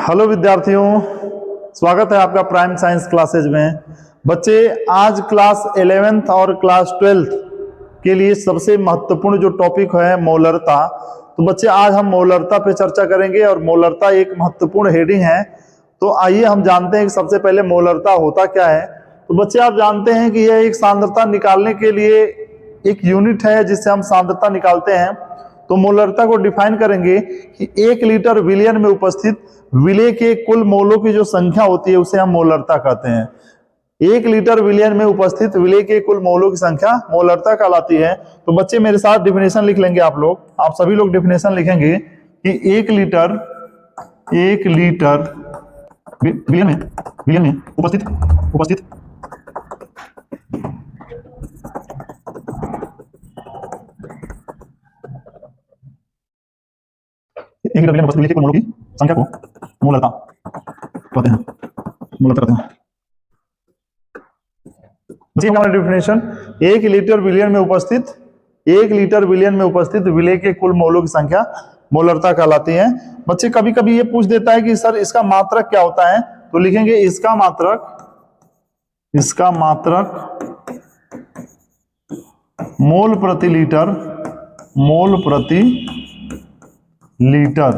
Hello विद्यार्थियों, स्वागत है आपका प्राइम साइंस क्लासेज में। बच्चे, आज क्लास 11th और क्लास 12th के लिए सबसे महत्वपूर्ण जो टॉपिक है मोलरता। तो बच्चे, आज हम मोलरता पे चर्चा करेंगे और मोलरता एक महत्वपूर्ण हेडिंग है। तो आइए हम जानते हैं कि सबसे पहले मोलरता होता क्या है। तो बच्चे, आप जानते हैं कि यह एक सांद्रता निकालने के लिए एक यूनिट है जिससे हम सांद्रता निकालते हैं। तो मोलरता को डिफाइन करेंगे कि 1 लीटर विलयन में उपस्थित विलेय के कुल मोलों की जो संख्या होती है उसे हम मोलरता कहते हैं। 1 लीटर विलयन में उपस्थित विलेय के कुल मोलों की संख्या मोलरता कहलाती है। तो बच्चे मेरे साथ डिफिनेशन लिख लेंगे। आप सभी लोग डिफिनेशन लिखेंगे कि 1 लीटर विलयन में उपस्थित 1 लीटर विलयन में उपस्थित विलेय के कुल मोलों की संख्या को मोलरता कहते हैं। डिफिनेशन, 1 लीटर विलयन में उपस्थित विलेय के कुल मोलों की संख्या मोलरता कहलाती है। बच्चे, कभी कभी ये पूछ देता है कि सर इसका मात्रक क्या होता है। तो लिखेंगे इसका मात्रक मोल प्रति लीटर,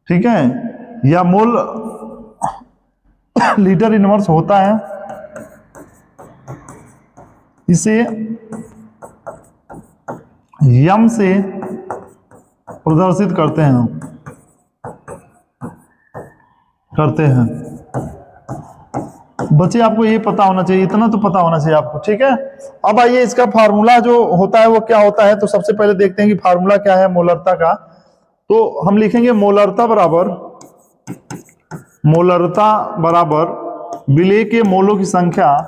ठीक है, या मोल लीटर इनवर्स होता है। इसे यम से प्रदर्शित करते हैं। बच्चे, आपको ये पता होना चाहिए, इतना तो पता होना चाहिए आपको, ठीक है। अब आइए इसका फार्मूला जो होता है वो क्या होता है। तो सबसे पहले देखते हैं कि फार्मूला क्या है मोलरता का। तो हम लिखेंगे मोलरता बराबर विलेय के मोलों की संख्या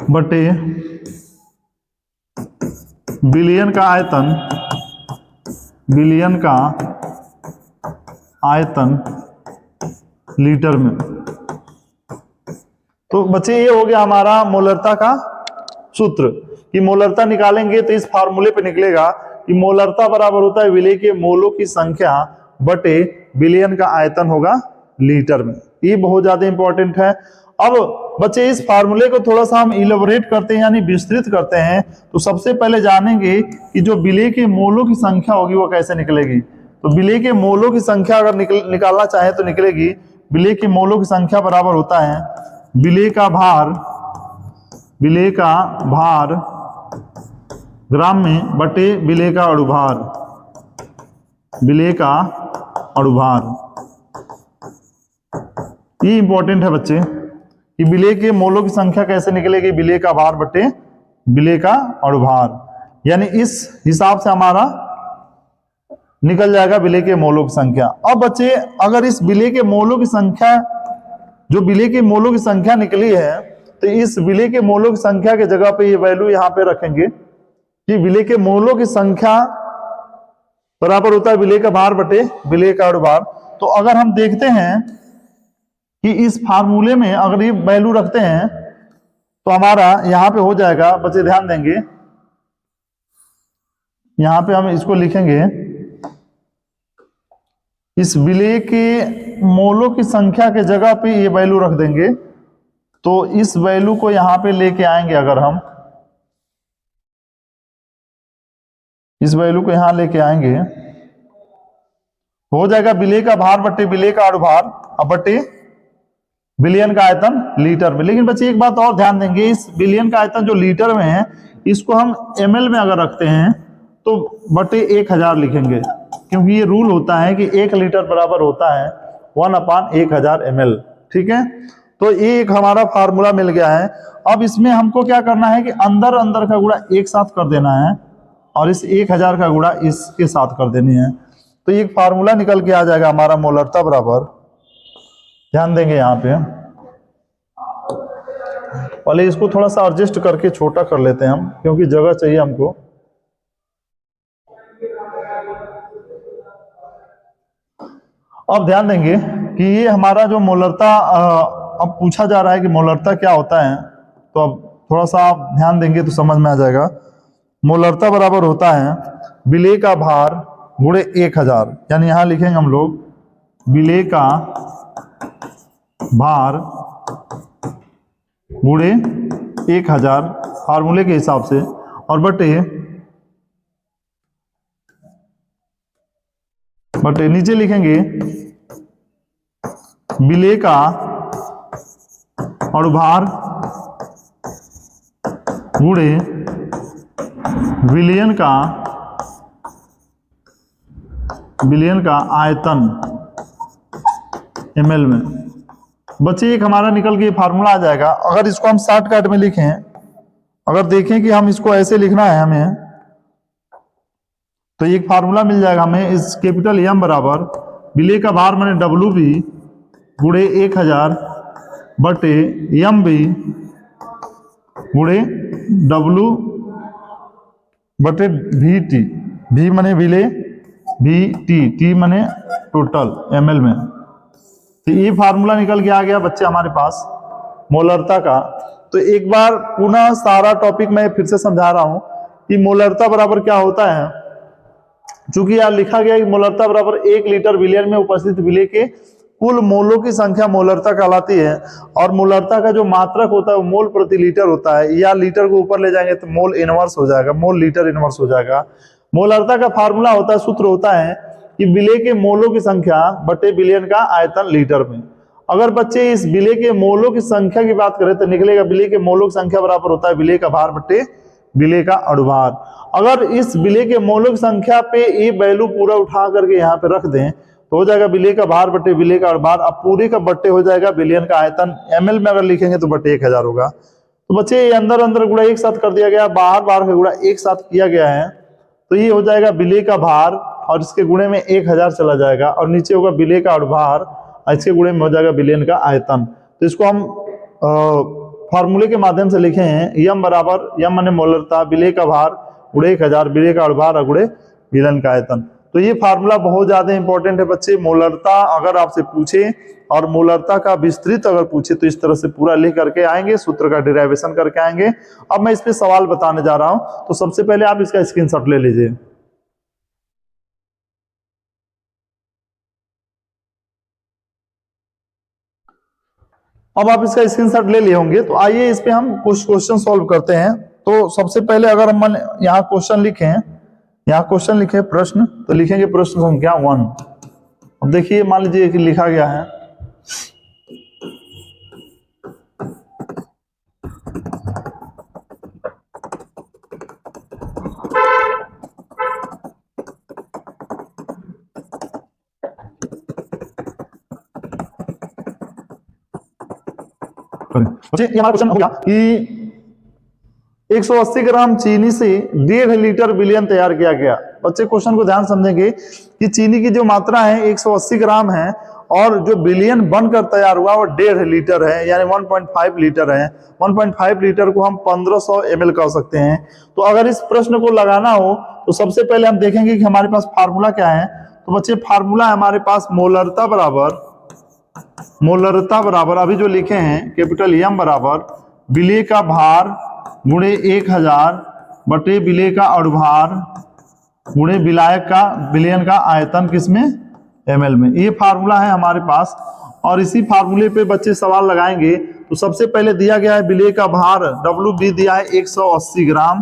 बटे विलयन का आयतन लीटर में। तो बच्चे, ये हो गया हमारा मोलरता का सूत्र कि मोलरता निकालेंगे तो इस फार्मूले पे निकलेगा कि मोलरता बराबर होता है विलेय के मोलों की संख्या बटे विलयन का आयतन होगा लीटर में। ये बहुत ज्यादा इंपॉर्टेंट है। अब बच्चे, इस फार्मूले को थोड़ा सा हम इलेबोरेट करते हैं, यानी विस्तृत करते हैं। तो सबसे पहले जानेंगे कि जो विलेय के मोलों की संख्या होगी वो कैसे निकलेगी। तो विलेय के मोलों की संख्या अगर निकालना चाहे तो निकलेगी, विलेय के मोलों की संख्या बराबर होता है विलेय का भार ग्राम में बटे विलेय का अणुभार। ये इंपॉर्टेंट है बच्चे कि विलेय के मोलों की संख्या कैसे निकलेगी, विलेय का भार बटे विलेय का अणुभार। यानी इस हिसाब से हमारा निकल जाएगा विलेय के मोलों की संख्या। अब बच्चे, अगर इस विलेय के मोलों की संख्या निकली है तो इस विलेय के मोलों की संख्या के जगह पे ये वैल्यू यहां पे रखेंगे कि विलेय के मोलों की संख्या बराबर होता है विलेय का भार बटे विलेय का अणुभार। तो अगर हम देखते हैं कि इस फार्मूले में अगर ये वैल्यू रखते हैं तो हमारा यहां पे हो जाएगा। बच्चे ध्यान देंगे, यहां पे हम इसको लिखेंगे, इस विलेय के मोलों की संख्या के जगह पे ये वैल्यू रख देंगे। तो इस वैल्यू को यहां पे लेके आएंगे, अगर हम इस वैल्यू को यहां लेके आएंगे हो जाएगा विलेय का भार बटे विलेय का अणुभार अब बटे विलयन का आयतन लीटर में। लेकिन बच्चे, एक बात और ध्यान देंगे, इस विलयन का आयतन जो लीटर में है इसको हम ml में अगर रखते हैं तो बटे 1000 लिखेंगे, क्योंकि ये रूल होता है कि 1 लीटर बराबर होता है 1/1000 ml, ठीक है। तो ये एक हमारा फार्मूला मिल गया है। अब इसमें हमको क्या करना है कि अंदर का गुणा एक साथ कर देना है और इस 1000 का गुणा इसके साथ कर देनी है। तो एक फार्मूला निकल के आ जाएगा हमारा मोलरता बराबर, ध्यान देंगे यहां पे, पहले इसको थोड़ा सा एडजस्ट करके छोटा कर लेते हैं हम, क्योंकि जगह चाहिए हमको। अब ध्यान देंगे कि ये हमारा जो मोलरता अब पूछा जा रहा है कि मोलरता क्या होता है। तो अब थोड़ा सा आप ध्यान देंगे तो समझ में आ जाएगा। मोलरता बराबर होता है विलेय का भार गुणे 1000, यानी यहां लिखेंगे हम लोग विलेय का भार गुणे 1000 फार्मूले के हिसाब से, और बटे नीचे लिखेंगे विलेय का अणुभार गुणे विलयन का आयतन ml में। बच्चे एक हमारा निकल के फार्मूला आ जाएगा। अगर इसको हम शॉर्टकट में लिखें, अगर देखें कि हम इसको ऐसे लिखना है हमें, तो एक फार्मूला मिल जाएगा हमें, इस कैपिटल एम बराबर विलेय का भार माने डब्ल्यू बी गुणे 1000 बटे एम बी गुणे डब्ल्यू बटे वी टी। वी माने विलेय, वी टी माने टोटल ml में। तो ये फार्मूला निकल के आ गया बच्चे हमारे पास मोलरता का। तो एक बार पुनः सारा टॉपिक मैं फिर से समझा रहा हूं कि मोलरता बराबर क्या होता है। चूंकि यहाँ लिखा गया कि मोलरता बराबर 1 लीटर विलयन में उपस्थित विलेय के कुल मोलों की संख्या मोलरता कहलाती है। और मोलरता का जो मात्रक होता है वो मोल प्रति लीटर होता है, या लीटर को ऊपर ले जाएंगे तो मोल इनवर्स हो जाएगा, मोल लीटर इनवर्स हो जाएगा। मोलरता का फार्मूला होता है, सूत्र होता है कि विलेय के मोलों की संख्या बटे विलयन का आयतन लीटर में। अगर बच्चे इस विलेय के मोलों की संख्या की बात करें तो निकलेगा विलेय के मोलों की संख्या बराबर होता है विलेय का भार बटे विलेय का अणुभार। अगर इस विलेय के मोलों की संख्या पे ये वैल्यू पूरा उठा करके यहाँ पे रख दें तो हो जाएगा विलेय का भार बटे विलेय का अणुभार। अब पूरे का बट्टे हो जाएगा विलयन का आयतन, ml में अगर लिखेंगे तो बटे 1000 होगा। तो बच्चे ये अंदर अंदर गुणा एक साथ कर दिया गया, बाहर बाहर का गुणा एक साथ किया गया है, तो ये हो जाएगा विलेय का भार और इसके गुणे में 1000 चला जाएगा, और नीचे होगा विलेय का अणुभार, इसके गुणे में हो जाएगा विलयन का आयतन। तो इसको हम फॉर्मूले के माध्यम से लिखे हैं, यम बराबर, यम माने मोलरता, विलेय का भार गुणे 1000, विलेय का अणुभार गुणे विलयन का आयतन। तो ये फार्मूला बहुत ज्यादा इंपॉर्टेंट है बच्चे। मोलरता अगर आपसे पूछे और मोलरता का विस्तृत अगर पूछे तो इस तरह से पूरा लिख करके आएंगे, सूत्र का डिराइवेशन करके आएंगे। अब मैं इस पे सवाल बताने जा रहा हूं, तो सबसे पहले आप इसका स्क्रीनशॉट ले लीजिए। अब आप इसका स्क्रीनशॉट ले लिए होंगे, तो आइए इस पे हम कुछ क्वेश्चन सॉल्व करते हैं। तो सबसे पहले अगर हम यहाँ क्वेश्चन लिखें, यहाँ क्वेश्चन लिखे प्रश्न, तो लिखेंगे प्रश्न संख्या 1। अब देखिए मान लीजिए कि लिखा गया है ये हमारा क्वेश्चन हो गया कि 180 ग्राम चीनी से 1.5 लीटर विलयन तैयार किया गया। बच्चे क्वेश्चन को ध्यान समझेंगे कि चीनी की जो मात्रा है 180 ग्राम है और जो विलयन बनकर तैयार हुआ वो 1.5 लीटर है, यानी 1.5 लीटर है। 1.5 लीटर को हम 1500 ml कह सकते हैं। तो अगर इस प्रश्न को लगाना हो तो सबसे पहले हम देखेंगे कि हमारे पास फार्मूला क्या है। तो बच्चे फार्मूला है हमारे पास मोलरता बराबर अभी जो लिखे हैं कैपिटल एम बराबर विलेय का भार गुणे 1000 बटे विलेय का अणुभार गुणे विलयन का आयतन किसमें, ml में। ये फार्मूला है हमारे पास और इसी फार्मूले पे बच्चे सवाल लगाएंगे। तो सबसे पहले दिया गया है विलेय का भार WB दिया है 180 ग्राम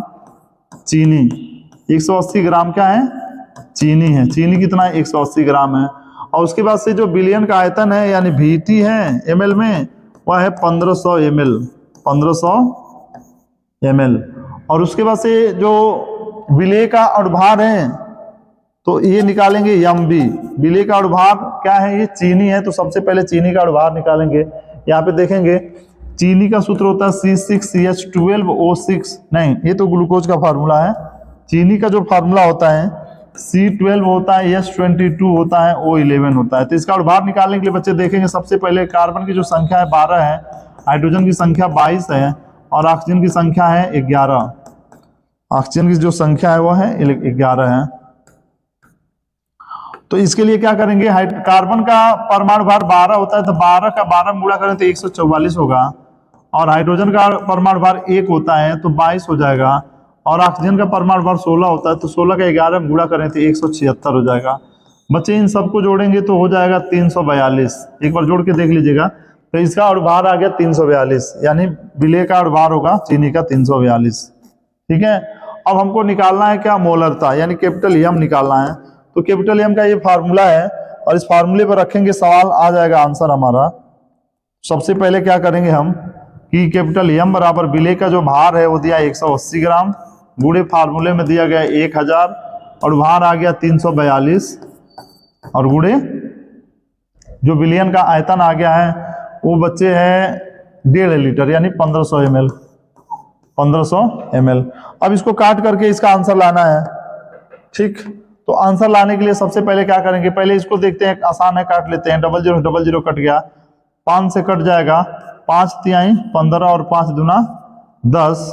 चीनी। 180 ग्राम क्या है, चीनी है। चीनी कितना है, 180 ग्राम है। और उसके बाद से जो विलयन का आयतन है यानी VT है ml में, वह है 1500 ml, 1500 ml। और उसके बाद से जो विलेय का अणुभार है तो ये निकालेंगे MB। विलेय का अणुभार क्या है, ये चीनी है, तो सबसे पहले चीनी का अणुभार निकालेंगे। यहाँ पे देखेंगे चीनी का सूत्र होता है C6CH12O6, नहीं ये तो ग्लूकोज का फार्मूला है। चीनी का जो फार्मूला होता है C12 होता है, S22 होता है, O11 होता है। तो इसका अणुभार निकालने के लिए बच्चे देखेंगे सबसे पहले कार्बन की जो संख्या है 12 है, हाइड्रोजन की संख्या 22 है और ऑक्सीजन की संख्या है 11। ऑक्सीजन की जो संख्या है वो है 11 है। तो इसके लिए क्या करेंगे, कार्बन का परमाणु भार 12 होता है, तो 12 का 12 में गुणा करें तो 144 होगा। और हाइड्रोजन का परमाणु भार 1 होता है तो 22 हो जाएगा, और ऑक्सीजन का परमाणु भार 16 होता है तो 16 का 11 में गुणा करें तो 176 हो जाएगा। बच्चे इन सबको जोड़ेंगे तो हो जाएगा 342। एक बार जोड़ के देख लीजिएगा। तो इसका अणुभार आ गया 342, यानी विलेय का अणुभार होगा चीनी का 342। ठीक है, अब हमको निकालना है क्या, मोलरता, यानी कैपिटल एम निकालना है। तो कैपिटल एम का ये फार्मूला है, और इस फार्मूले पर रखेंगे सवाल आ जाएगा आंसर हमारा। सबसे पहले क्या करेंगे हम कि कैपिटल एम बराबर विलेय का जो भार है वो दिया 180 ग्राम, गुणे फार्मूले में दिया गया 1000, और भार आ गया 342, और गुणे जो विलयन का आयतन आ गया है वो बच्चे है 1.5 लीटर, यानी 1500 ml। 1500 ml। अब इसको काट करके इसका आंसर लाना है। ठीक, तो आंसर लाने के लिए सबसे पहले क्या करेंगे, पहले इसको देखते हैं, आसान है, काट लेते हैं। 00 00 कट गया, 5 से कट जाएगा, 5 तिहाई 15 और 5 दूना 10।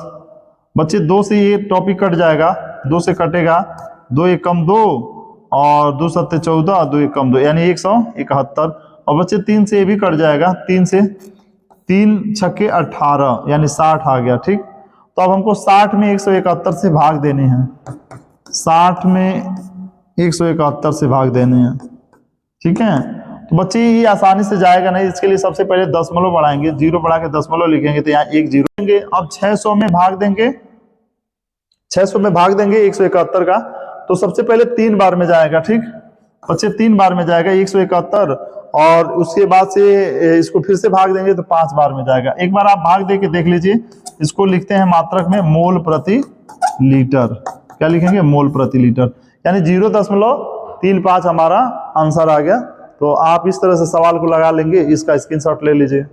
बच्चे 2 से ये टॉपिक कट जाएगा, 2 से कटेगा, 2 एक कम 2 और 2 सत्ते 14, 2 एक कम 2, यानी 171। और बच्चे 3 से ये भी कट जाएगा, 3 से 3 छक्के 18, यानी 60 आ गया। ठीक, तो अब हमको 60 में 171 से भाग देने हैं, 60 में 171 से भाग देने हैं। ठीक है, तो बच्चे ये आसानी से जाएगा नहीं, इसके लिए सबसे पहले दशमलव बढ़ाएंगे, 0 बढ़ा के दशमलव लिखेंगे तो यहाँ 1 0 देंगे। अब 600 में भाग देंगे, 600 में भाग देंगे 171 का, तो सबसे पहले 3 बार में जाएगा। ठीक बच्चे, 3 बार में जाएगा 171, और उसके बाद से इसको फिर से भाग देंगे तो 5 बार में जाएगा। एक बार आप भाग दे के देख लीजिए। इसको लिखते हैं मात्रक में मोल प्रति लीटर। क्या लिखेंगे, मोल प्रति लीटर, यानी 0.35 हमारा आंसर आ गया। तो आप इस तरह से सवाल को लगा लेंगे, इसका स्क्रीनशॉट ले लीजिए।